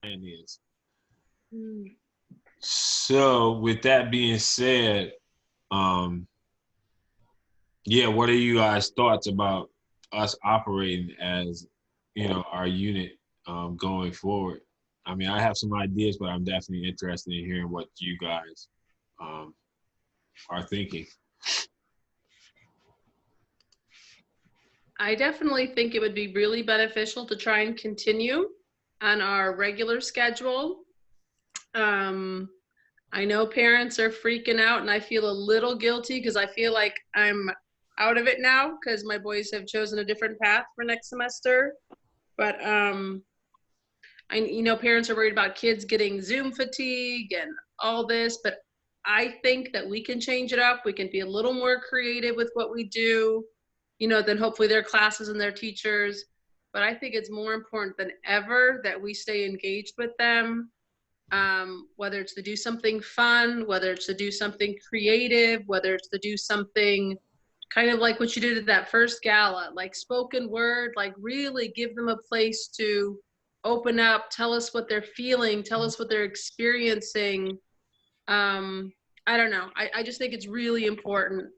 plan is. Mm. So with that being said, um, yeah, what are you guys' thoughts about us operating as, our unit going forward? I mean, I have some ideas, but I'm definitely interested in hearing what you guys um, are thinking. I definitely think it would be really beneficial to try and continue on our regular schedule. Um, I know parents are freaking out, and I feel a little guilty because I feel like I'm out of it now because my boys have chosen a different path for next semester. But parents are worried about kids getting Zoom fatigue and all this, but I think that we can change it up. We can be a little more creative with what we do, than hopefully their classes and their teachers. But I think it's more important than ever that we stay engaged with them, whether it's to do something fun, whether it's to do something creative, whether it's to do something kind of like what you did at that first gala, like spoken word, like really give them a place to open up, tell us what they're feeling, tell us what they're experiencing. Um, I don't know. I just think it's really important.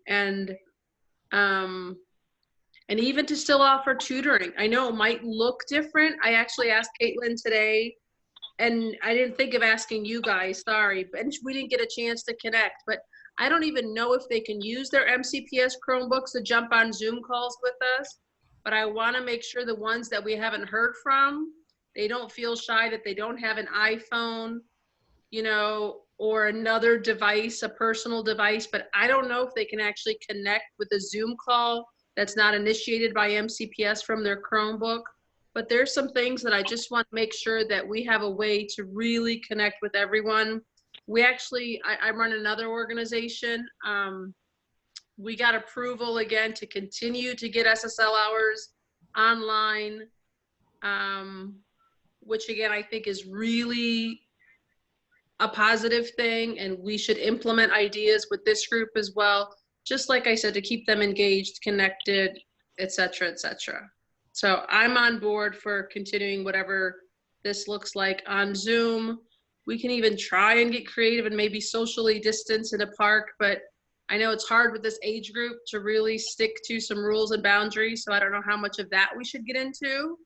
Um, and even to still offer tutoring. I know it might look different. I actually asked Caitlin today, and I didn't think of asking you guys, sorry, but we didn't get a chance to connect. But I don't even know if they can use their MCPS Chromebooks to jump on Zoom calls with us. But I want to make sure the ones that we haven't heard from, they don't feel shy that they don't have an iPhone, or another device, a personal device. But I don't know if they can actually connect with a Zoom call that's not initiated by MCPS from their Chromebook. But there's some things that I just want to make sure that we have a way to really connect with everyone. We actually, I run another organization. We got approval again to continue to get SSL hours online, um, which again, I think is really a positive thing, and we should implement ideas with this group as well, just like I said, to keep them engaged, connected, etc., etc. So I'm on board for continuing whatever this looks like on Zoom. We can even try and get creative and maybe socially distance in a park, but I know it's hard with this age group to really stick to some rules and boundaries, so I don't know how much of that we should get into,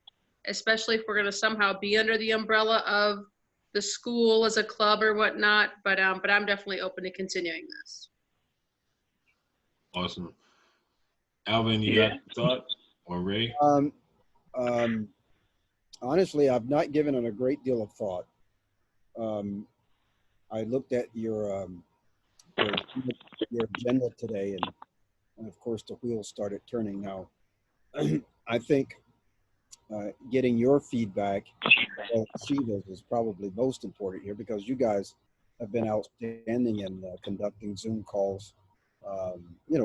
especially if we're going to somehow be under the umbrella of the school as a club or whatnot. But I'm definitely open to continuing this. Awesome. Alvin, you got Yeah. a thought? Or Ray? Um, um, Honestly, I've not given it a great deal of thought. Um, I looked at your your agenda today, and of course the wheels started turning. Now, I think getting your feedback as Sheila's is probably most important here because you guys have been outstanding in conducting Zoom calls.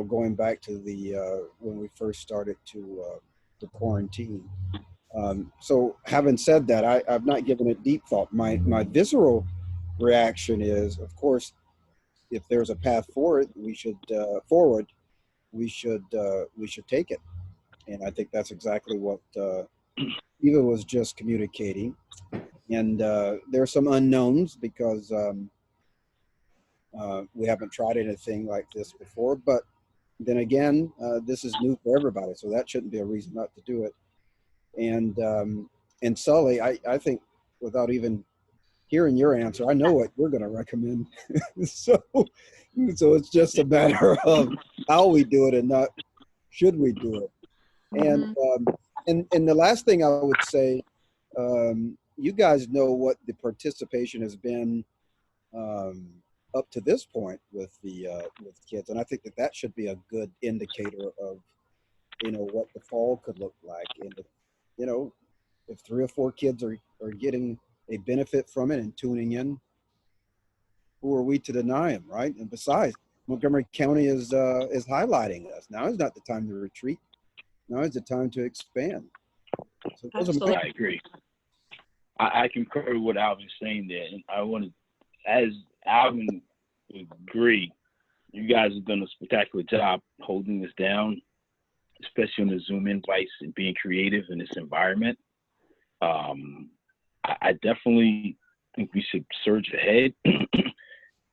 Going back to the when we first started to quarantine. So having said that, I've not given it deep thought. My visceral reaction is, of course, if there's a path forward, we should take it. And I think that's exactly what Eva was just communicating. And there are some unknowns because we haven't tried anything like this before. But then again, this is new for everybody, so that shouldn't be a reason not to do it. And Sully, I think without even hearing your answer, I know what you're going to recommend. so so it's just a matter of how we do it and not should we do it. And Mm-hmm. and the last thing I would say, you guys know what the participation has been um, up to this point with kids, and I think that that should be a good indicator of what the fall could look like. And you know if 3 or 4 kids are getting a benefit from it and tuning in, who are we to deny them, right? And besides, Montgomery County is highlighting us. Now is not the time to retreat. Now is the time to expand. So those are my. Absolutely. I agree. I concur with what Alvin's saying there, and I want to, as Alvin would agree, you guys have done a spectacular job holding this down, especially on the Zoom invites and being creative in this environment. Um, I definitely think we should surge ahead.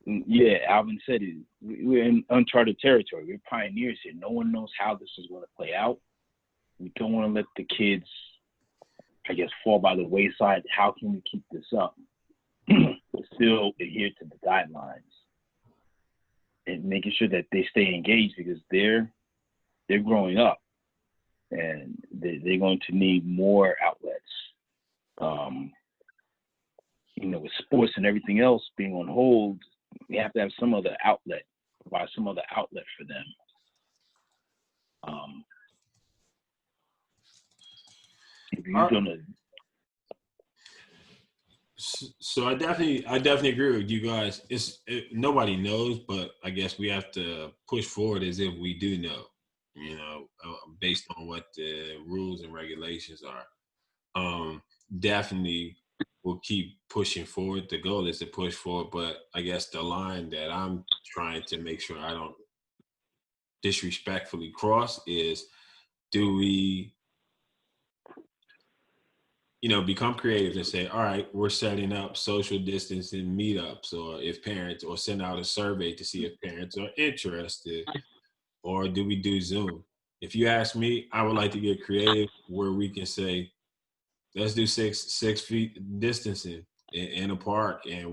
Yeah, Alvin said it. We're in uncharted territory. We're pioneers here. No one knows how this is going to play out. We don't want to let the kids, I guess, fall by the wayside. How can we keep this up? But still adhere to the guidelines and making sure that they stay engaged, because they're growing up and they're going to need more outlets. With sports and everything else being on hold, we have to have some other outlet, provide some other outlet for them. If you're gonna, so I definitely agree with you guys. Nobody knows, but I guess we have to push forward as if we do know, based on what the rules and regulations are. Definitely we'll keep pushing forward. The goal is to push forward, but I guess the line that I'm trying to make sure I don't disrespectfully cross is, do we become creative and say, all right, we're setting up social distancing meetups, or if parents, or send out a survey to see if parents are interested, or do we do Zoom? If you ask me, I would like to get creative where we can say, let's do 6 feet distancing in a park. And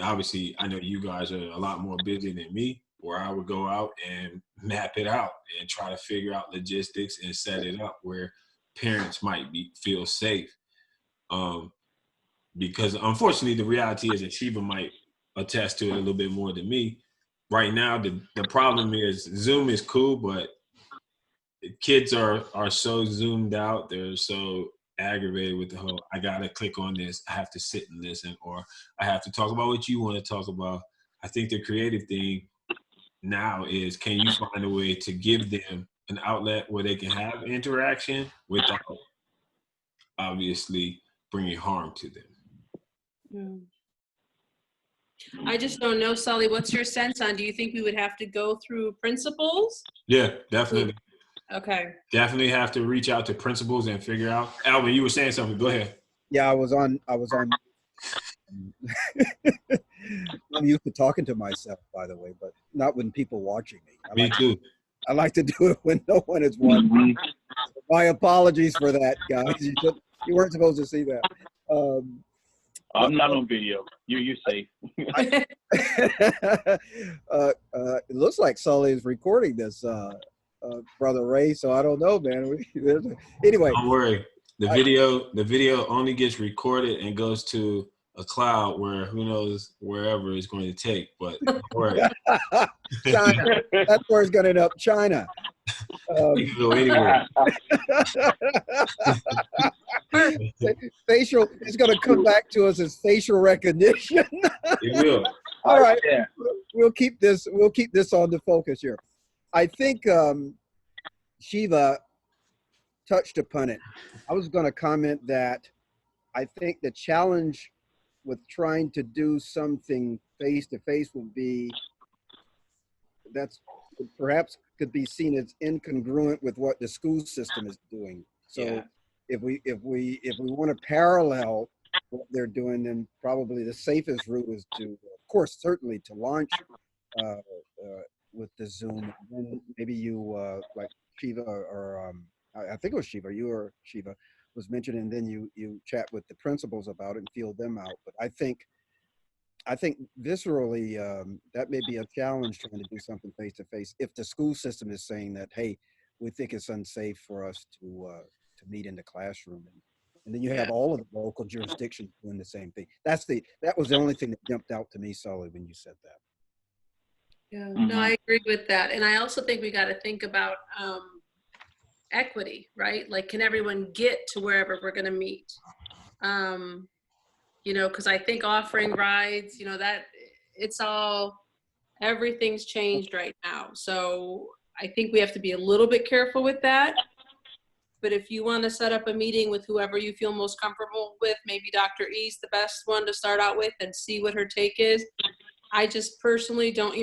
obviously I know you guys are a lot more busy than me, where I would go out and map it out and try to figure out logistics and set it up where parents might feel safe. Because unfortunately the reality is that Shiva might attest to it a little bit more than me. Right now, the problem is Zoom is cool, but kids are so zoomed out. They're so aggravated with the whole, I gotta click on this, I have to sit and listen, or I have to talk about what you want to talk about. I think the creative thing now is, can you find a way to give them an outlet where they can have interaction without obviously bringing harm to them? I just don't know, Sully, what's your sense on, do you think we would have to go through principals? Yeah, definitely. Okay. Definitely have to reach out to principals and figure out. Alvin, you were saying something. Go ahead. Yeah, I was on. I'm used to talking to myself, by the way, but not when people watching me. Me too. I like to do it when no one is watching. mm-hmm. My apologies for that, guys. You weren't supposed to see that. I'm not on video. You're safe. It looks like Sully is recording this, Brother Ray. So I don't know, man. Anyway, don't worry. The video only gets recorded and goes to a cloud where who knows wherever it's going to take. But don't worry. China. That's where it's going to end up. China. You can go anywhere. Facial. It's going to come back to us as facial recognition. It will. All right. Yeah. We'll keep this on the focus here. I think Shiva touched upon it. I was going to comment that I think the challenge with trying to do something face to face would be that's perhaps could be seen as incongruent with what the school system is doing. So Yeah. if we want to parallel what they're doing, then probably the safest route is to, of course, certainly to launch with the Zoom. And then maybe you like Shiva or I think it was Shiva, you or Shiva was mentioned, and then you chat with the principals about it and feel them out. But I think viscerally that may be a challenge trying to do something face to face if the school system is saying that, hey, we think it's unsafe for us to meet in the classroom, and then you have all of the local jurisdictions doing the same thing. That was the only thing that jumped out to me, Sully, when you said that. Yeah, no, I agree with that. And I also think we got to think about equity, right? Like, can everyone get to wherever we're going to meet? Because I think offering rides, that everything's changed right now. So I think we have to be a little bit careful with that. But if you want to set up a meeting with whoever you feel most comfortable with, maybe Dr. E's the best one to start out with and see what her take is. I just personally don't,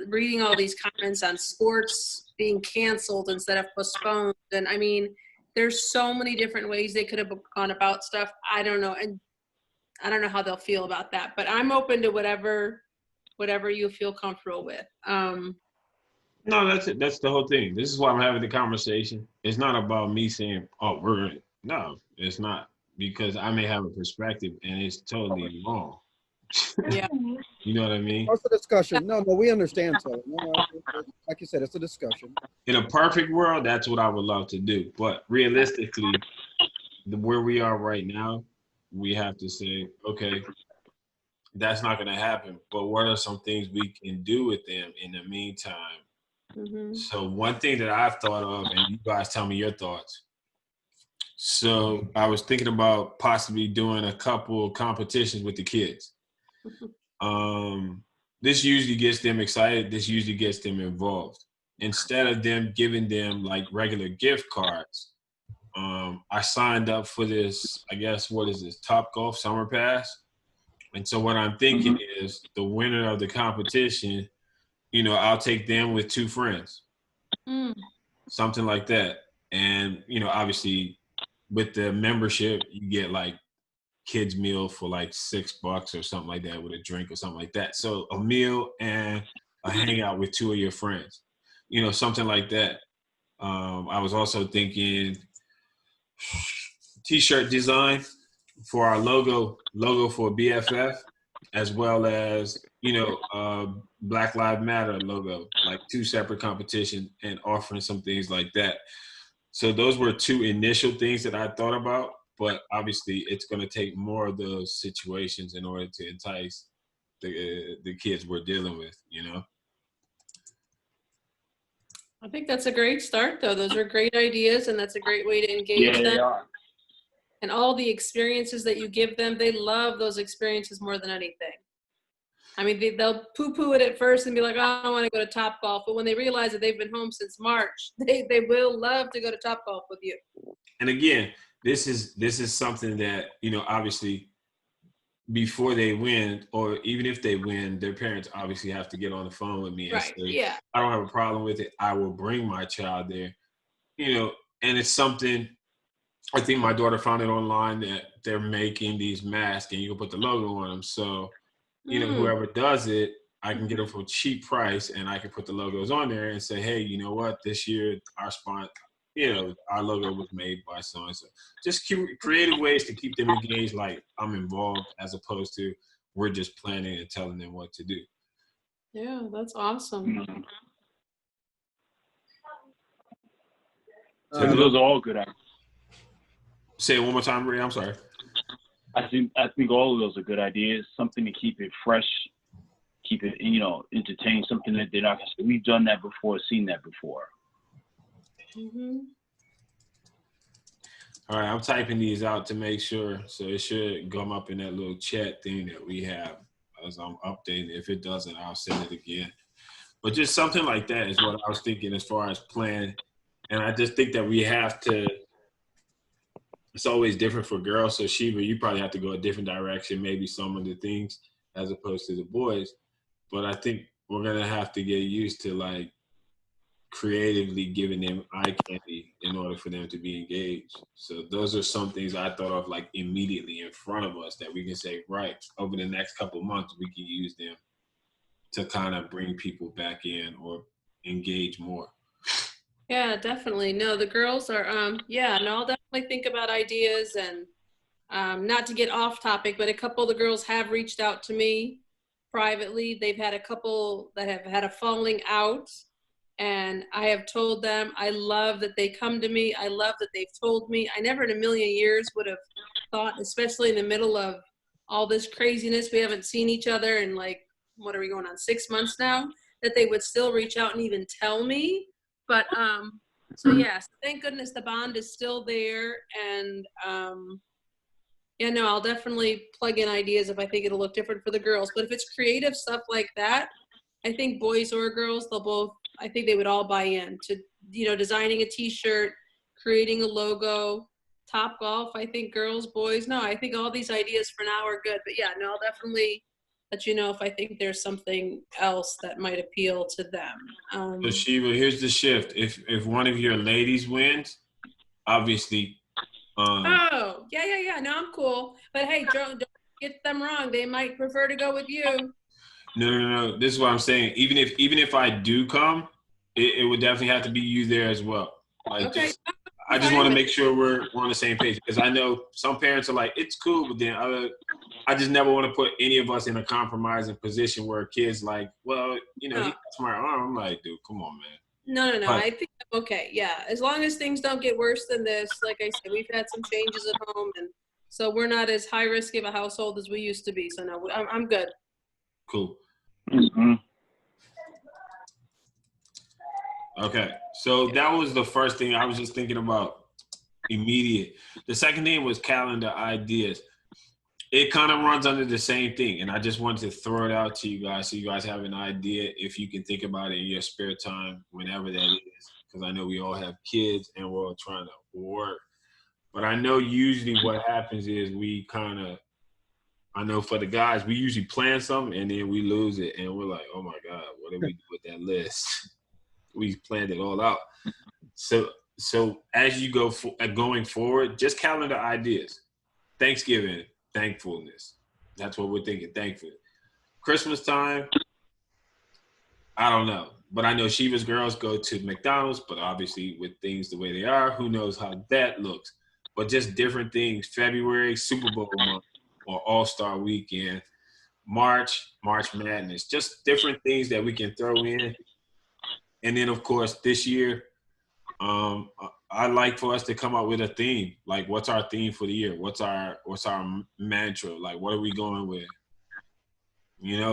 reading all these comments on sports being canceled instead of postponed. And I mean, there's so many different ways they could have gone about stuff. I don't know. And I don't know how they'll feel about that, but I'm open to whatever you feel comfortable with. No, that's it. That's the whole thing. This is why I'm having the conversation. It's not about me saying, "Oh, no, it's not," because I may have a perspective and it's totally wrong. Yeah. You know what I mean? It's a discussion. No, we understand. So, like you said, it's a discussion. In a perfect world, that's what I would love to do. But realistically, where we are right now, we have to say, okay, that's not going to happen. But what are some things we can do with them in the meantime? Mm-hmm. So one thing that I've thought of, and you guys tell me your thoughts. So I was thinking about possibly doing a couple competitions with the kids. This usually gets them excited. This usually gets them involved. Instead of them giving them like regular gift cards, I signed up for this, I guess, what is this, Top Golf Summer Pass? And so what I'm thinking is the winner of the competition, you know, I'll take them with 2 friends, something like that. And, you know, obviously with the membership, you get like kids meal for like $6 or something like that with a drink or something like that. So a meal and a hangout with 2 of your friends, you know, something like that. I was also thinking t-shirt design for our logo for BFF, as well as, you know, Black Lives Matter logo, like 2 separate competitions and offering some things like that. So those were 2 initial things that I thought about, but obviously it's going to take more of those situations in order to entice the kids we're dealing with, you know? I think that's a great start, though. Those are great ideas, and that's a great way to engage Yeah, them. they are. And all the experiences that you give them, they love those experiences more than anything. I mean, they'll poo-poo it at first and be like, oh, I don't want to go to Top Golf. But when they realize that they've been home since March, they will love to go to Top Golf with you. And again, this is something that, you know, obviously before they win, or even if they win, their parents obviously have to get on the phone with me and Right. say, Yeah. I don't have a problem with it. I will bring my child there, you know, and it's something. I think my daughter found it online that they're making these masks and you can put the logo on them. So, you know, whoever does it, I can get them for a cheap price and I can put the logos on there and say, hey, you know what, this year our sponsor, you know, our logo was made by so-and-so. Just creative ways to keep them engaged, like I'm involved, as opposed to we're just planning and telling them what to do. Yeah, that's awesome. So Those are all good ideas. Say it one more time, Ray. I'm sorry. I think all of those are good ideas. Something to keep it fresh, keep it, you know, entertained. Something that they're not gonna say, we've done that before, seen that before. All right, I'm typing these out to make sure, so it should come up in that little chat thing that we have as I'm updating. If it doesn't, I'll send it again. But just something like that is what I was thinking as far as planning. And I just think that we have to. It's always different for girls. So Shiva, you probably have to go a different direction, maybe some of the things as opposed to the boys. But I think we're gonna have to get used to like creatively giving them eye candy in order for them to be engaged. So those are some things I thought of like immediately in front of us that we can say, right, over the next couple of months, we can use them to kind of bring people back in or engage more. Yeah, definitely. No, the girls are, I'll definitely think about ideas and not to get off topic, but a couple of the girls have reached out to me privately. They've had a couple that have had a falling out, and I have told them I love that they come to me. I love that they've told me. I never in a million years would have thought, especially in the middle of all this craziness, we haven't seen each other in like, what are we going on, 6 months now, that they would still reach out and even tell me. But so yes, thank goodness the bond is still there. And I'll definitely plug in ideas if I think it'll look different for the girls. But if it's creative stuff like that, I think boys or girls, I think they would all buy in to, you know, designing a t-shirt, creating a logo, Top Golf. I think girls, boys, no, I think all these ideas for now are good. But yeah, no, I'll definitely let you know if I think there's something else that might appeal to them. So Shiva, here's the shift. If one of your ladies wins, obviously. Oh, yeah. No, I'm cool. But hey, don't get them wrong. They might prefer to go with you. No. This is what I'm saying. Even if I do come, it would definitely have to be you there as well. Like, Okay. I just Fine want to with make sure we're on the same page, because I know some parents are like, it's cool, but then I just never want to put any of us in a compromising position where kids like, well, he No. touched my arm. I'm like, dude, come on, man. No. But I think I'm okay. Yeah. As long as things don't get worse than this, like I said, we've had some changes at home, and so we're not as high risk of a household as we used to be. So no, I'm good. cool. Mm-hmm. Okay. So that was the first thing I was just thinking about immediate. The second thing was calendar ideas. It kind of runs under the same thing, and I just wanted to throw it out to you guys so you guys have an idea if you can think about it in your spare time, whenever that is, because I know we all have kids and we're all trying to work. But I know usually what happens is I know for the guys, we usually plan something and then we lose it, and we're like, oh my God, what did we do with that list? We planned it all out. So as you go going forward, just calendar ideas. Thanksgiving, thankfulness. That's what we're thinking. Thankful. Christmas time, I don't know, but I know Shiva's girls go to McDonald's. But obviously, with things the way they are, who knows how that looks? But just different things. February, Super Bowl month, or All-Star Weekend. March Madness. Just different things that we can throw in. And then, of course, this year, I'd like for us to come up with a theme. Like, what's our theme for the year? What's our mantra? Like, what are we going with?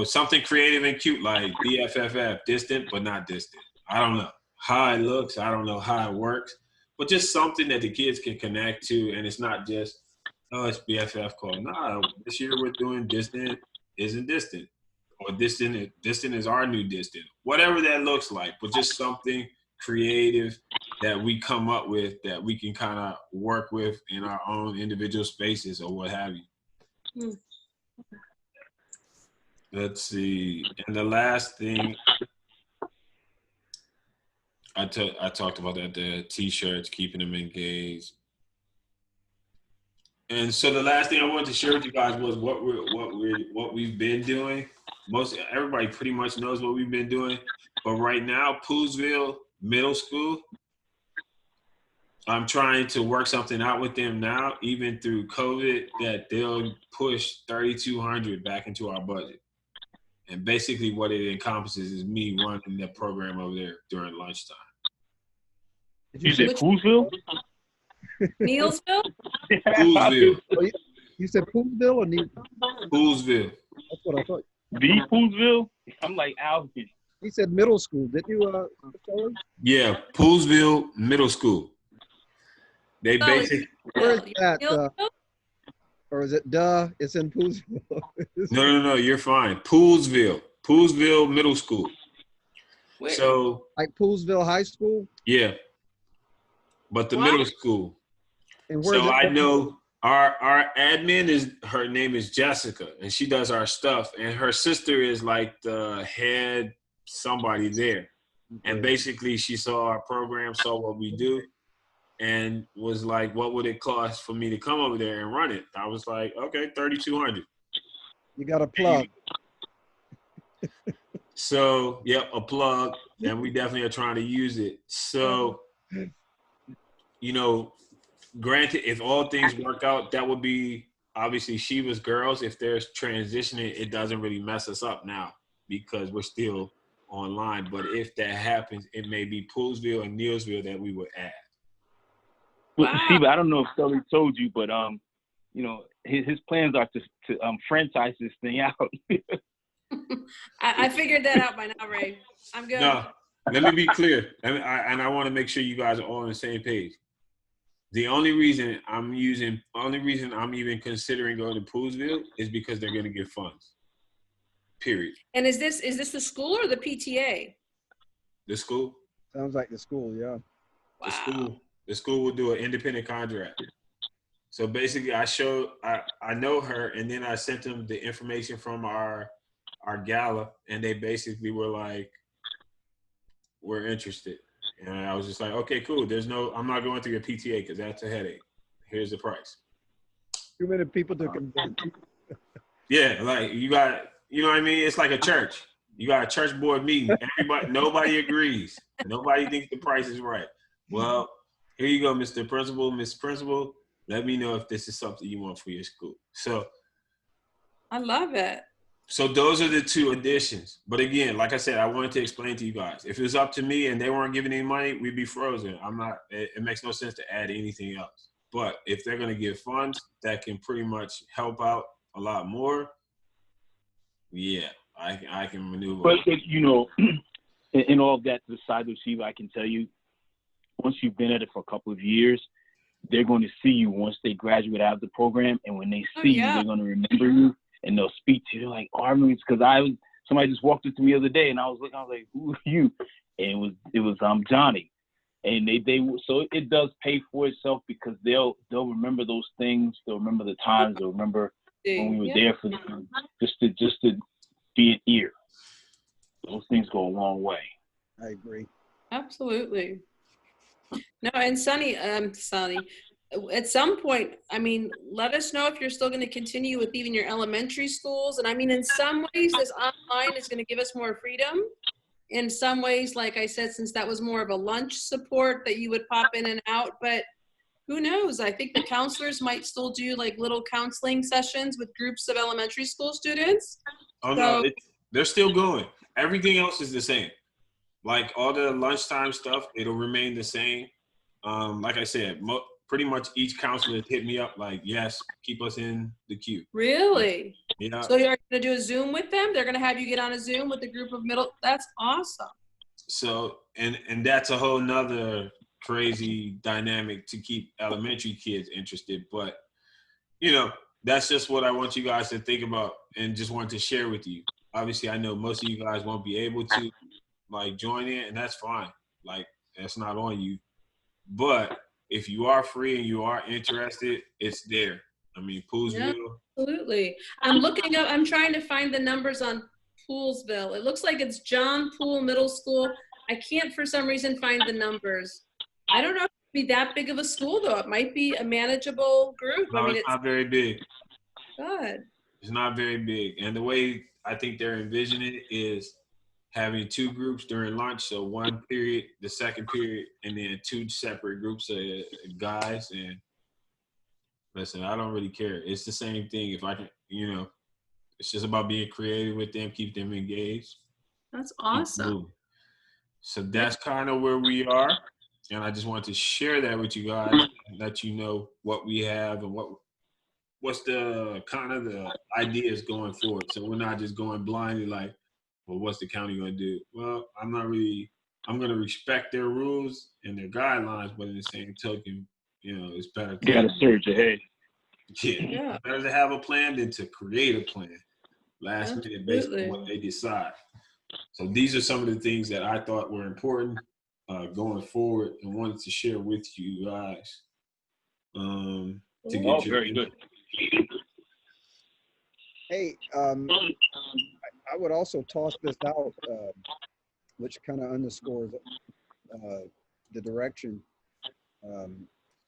Something creative and cute, like BFFF, distant but not distant. I don't know how it looks. I don't know how it works, but just something that the kids can connect to, and it's not just, oh, it's BFF call. Nah, this year we're doing distant isn't distant, or distant is our new distant. Whatever that looks like, but just something creative that we come up with that we can kind of work with in our own individual spaces or what have you. Let's see. And the last thing I talked about that, the T-shirts, keeping them engaged. And so the last thing I wanted to share with you guys was what we've been doing. Everybody pretty much knows what we've been doing, but right now, Poolsville Middle School, I'm trying to work something out with them now, even through COVID, that they'll push 3,200 back into our budget. And basically what it encompasses is me running the program over there during lunchtime. You said Poolsville? Neilsville? Poolsville. You said Poolsville or Neil? Poolsville. That's what I thought. The Poolsville? I'm like Alvin. He said middle school. Didn't you, Yeah, Poolsville Middle School. They basically. Where is that? Or is it it's in Poolsville? No, you're fine. Poolsville Middle School. Wait. So like Poolsville High School? Yeah. But the middle school. And where so I know our admin her name is Jessica, and she does our stuff, and her sister is like the head somebody there. Okay. And basically she saw our program, saw what we do, and was like, what would it cost for me to come over there and run it? I was like, okay, 3,200. You got a plug. So, yep, a plug, and we definitely are trying to use it. So, granted, if all things work out, that would be obviously Shiva's girls. If there's transitioning, it doesn't really mess us up now because we're still online. But if that happens, it may be Poolsville and Neilsville that we would add. Well, Shiva, I don't know if Sully told you, but his plans are to franchise this thing out. I figured that out by now, Ray. I'm good. No, let me be clear, and I want to make sure you guys are all on the same page. The only reason I'm even considering going to Poolsville is because they're going to get funds. Period. And is this the school or the PTA? The school. Sounds like the school, yeah. Wow. The school will do an independent contract. So basically, I know her, and then I sent them the information from our gala, and they basically were like, we're interested. And I was just like, okay, cool. I'm not going through your PTA because that's a headache. Here's the price. Too many people to convince. Yeah, like you got, you know what I mean? It's like a church. You got a church board meeting. Nobody agrees. Nobody thinks the price is right. Well, here you go, Mr. Principal, Miss Principal. Let me know if this is something you want for your school. So I love it. So those are the two additions. But again, like I said, I wanted to explain to you guys. If it was up to me and they weren't giving any money, we'd be frozen. It makes no sense to add anything else. But if they're going to give funds that can pretty much help out a lot more, yeah, I can maneuver. But, you know, in all of that to the side receiver, I can tell you, once you've been at it for a couple of years, they're going to see you once they graduate out of the program. And when they see you, they're going to remember you. And they'll speak to you. They're like, oh, I remember, because somebody just walked up to me the other day, and I was like, who are you? And it was Johnny. And so it does pay for itself because they'll remember those things. They'll remember the times. They'll remember when we were there for them, just to be an ear. Those things go a long way. I agree. Absolutely. No, and Sonny, at some point, I mean, let us know if you're still going to continue with even your elementary schools. And I mean, in some ways, this online is going to give us more freedom. In some ways, like I said, since that was more of a lunch support that you would pop in and out, but who knows? I think the counselors might still do like little counseling sessions with groups of elementary school students. Oh, no, they're still going. Everything else is the same. Like all the lunchtime stuff, it'll remain the same. Like I said, pretty much each counselor hit me up like, yes, keep us in the queue. Really? Yeah. So you're going to do a Zoom with them? They're going to have you get on a Zoom with a group of that's awesome. So, and that's a whole nother crazy dynamic to keep elementary kids interested. But, you know, that's just what I want you guys to think about and just want to share with you. Obviously, I know most of you guys won't be able to like join in, and that's fine. Like, that's not on you. But if you are free and you are interested, it's there. I mean, Poolsville. Yeah, absolutely. I'm trying to find the numbers on Poolsville. It looks like it's John Poole Middle School. I can't for some reason find the numbers. I don't know if it'd be that big of a school though. It might be a manageable group. No, it's not very big. Good. It's not very big. And the way I think they're envisioning it is having two groups during lunch. So one period, the second period, and then two separate groups of guys. And listen, I don't really care. It's the same thing. If I can, you know, it's just about being creative with them, keep them engaged. That's awesome. So that's kind of where we are. And I just wanted to share that with you guys, let you know what we have and what's the kind of the ideas going forward. So we're not just going blindly like, well, what's the county going to do? Well, I'm going to respect their rules and their guidelines, but in the same token, you know, it's better. You got to surge ahead. Yeah. Better to have a plan than to create a plan last minute based on what they decide. So these are some of the things that I thought were important going forward and wanted to share with you guys. To get very good. Hey, I would also toss this out, which kind of underscores the direction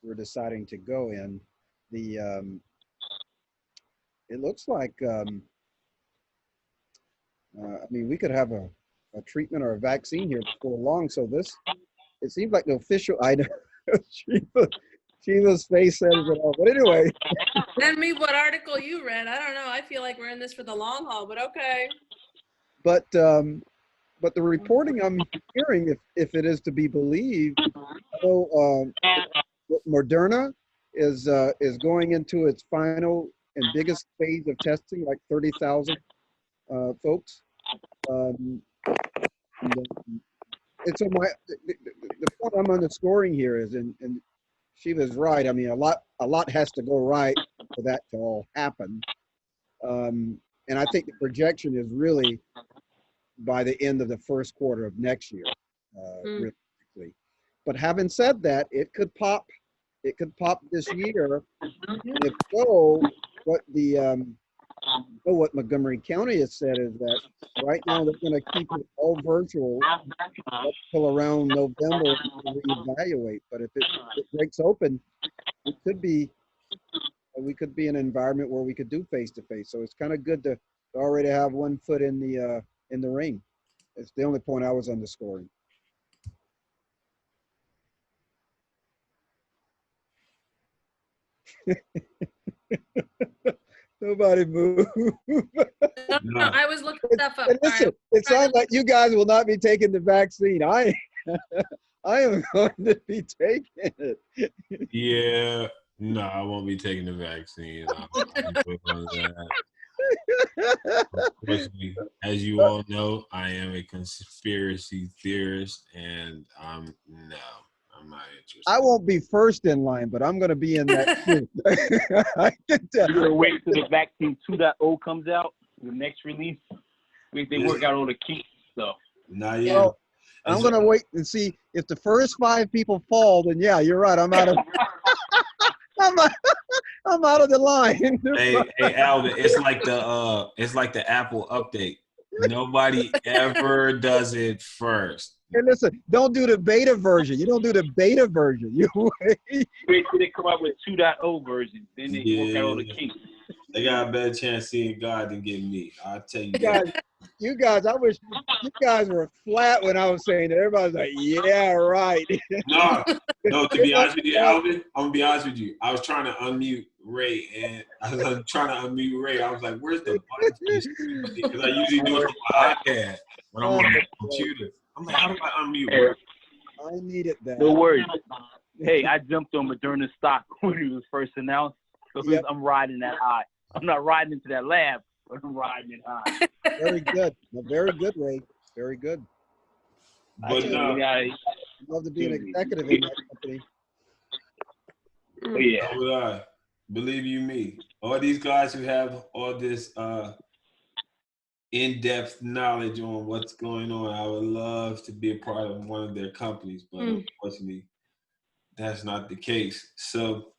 we're deciding to go in. It looks like, I mean, we could have a treatment or a vaccine here before long. So it seems like the official item. Sheila's face says it all. But anyway. Send me what article you read. I don't know. I feel like we're in this for the long haul, but okay. But the reporting I'm hearing, if it is to be believed, Moderna is going into its final and biggest phase of testing, like 30,000 folks. And so the point I'm underscoring here is, and Sheila's right. I mean, a lot has to go right for that to all happen. And I think the projection is really by the end of the first quarter of next year, realistically. But having said that, it could pop this year. And if so, what So what Montgomery County has said is that right now they're going to keep it all virtual up till around November to reevaluate. But if it breaks open, it could be we could be in an environment where we could do face to face. So it's kind of good to already have one foot in the ring. It's the only point I was underscoring. Nobody move. No, I was looking stuff up. And listen, it sounds like you guys will not be taking the vaccine. I am going to be taking it. Yeah, no, I won't be taking the vaccine. Unfortunately, as you all know, I am a conspiracy theorist, and I'm not interested. I won't be first in line, but I'm going to be in that too. I can tell. You're gonna wait till the vaccine 2.0 comes out, the next release. They work out all the kinks stuff. Not yet. Well, I'm going to wait and see if the first 5 people fall. Then yeah, you're right. I'm out of. I'm out of the line. Hey, Alvin, it's like the Apple update. Nobody ever does it first. Hey, listen, don't do the beta version. You don't do the beta version. You wait. Wait till they come out with 2.0 version, then they work out all the kinks. They got a better chance seeing God than getting me. I'll tell you. You guys, I wish you guys were flat when I was saying that. Everybody's like, yeah, right. No, to be honest with you, Alvin, I'm going to be honest with you. I was trying to unmute Ray, and I was like, where's the button? Because I usually do it on my iPad when I'm on the computer. I'm like, how do I unmute Ray? I needed that. No worries. Hey, I jumped on Moderna stock when he was first announced, so yep. I'm riding that high. I'm not riding into that lab, but I'm riding it high. Very good. Well, very good, Ray. Very good. But I'd love to be an executive in that company. Oh, yeah. So would I. Believe you me. All these guys who have all this in-depth knowledge on what's going on, I would love to be a part of one of their companies, but unfortunately, that's not the case. So,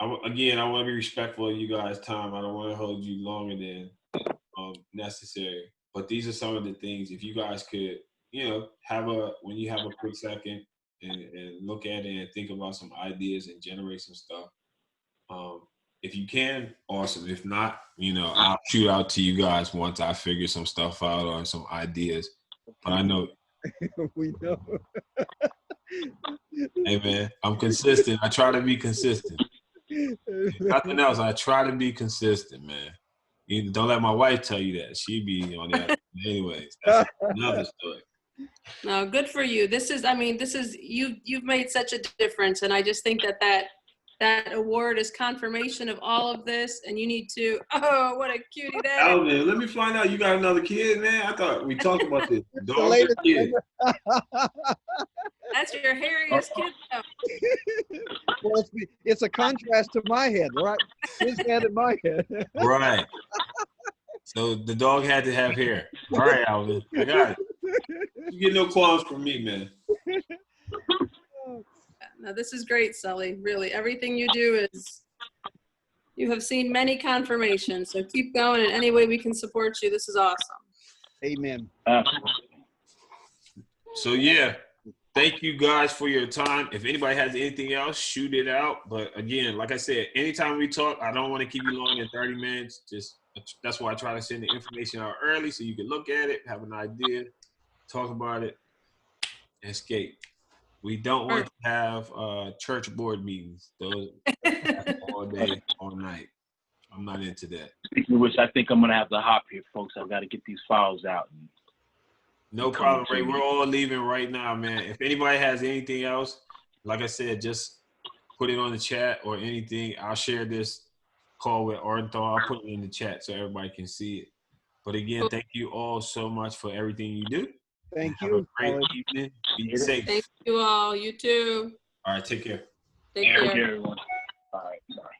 I want to be respectful of you guys' time. I don't want to hold you longer than necessary. But these are some of the things, if you guys could, when you have a quick second and look at it and think about some ideas and generate some stuff. If you can, awesome. If not, I'll shoot out to you guys once I figure some stuff out or some ideas. But I know. We know. Hey, man, I'm consistent. I try to be consistent. If nothing else, I try to be consistent, man. Don't let my wife tell you that. She be on that. Anyways, that's another story. No, good for you. You've made such a difference. And I just think that award is confirmation of all of this. And you need to, oh, what a cutie that is. Alvin, let me find out you got another kid, man. I thought we talked about this. Dog or kid. That's your hairiest kid, though. Well, it's a contrast to my head, right? His head and my head. Right. So the dog had to have hair. All right, Alvin. I got it. You get no qualms from me, man. No, this is great, Sully. Really, everything you do is, you have seen many confirmations. So keep going in any way we can support you. This is awesome. Amen. So, yeah. Thank you guys for your time. If anybody has anything else, shoot it out. But again, like I said, anytime we talk, I don't want to keep you long than 30 minutes. That's why I try to send the information out early so you can look at it, have an idea, talk about it, and escape. We don't want to have church board meetings. Those all day, all night. I'm not into that. Which I think I'm going to have to hop here, folks. I've got to get these files out. No problem, Ray. We're all leaving right now, man. If anybody has anything else, like I said, just put it on the chat or anything. I'll share this call with Arthur. I'll put it in the chat so everybody can see it. But again, thank you all so much for everything you do. Thank you. Have a great evening. Be safe. Thank you all. You too. All right, take care. Take care. Everyone. All right. Sorry.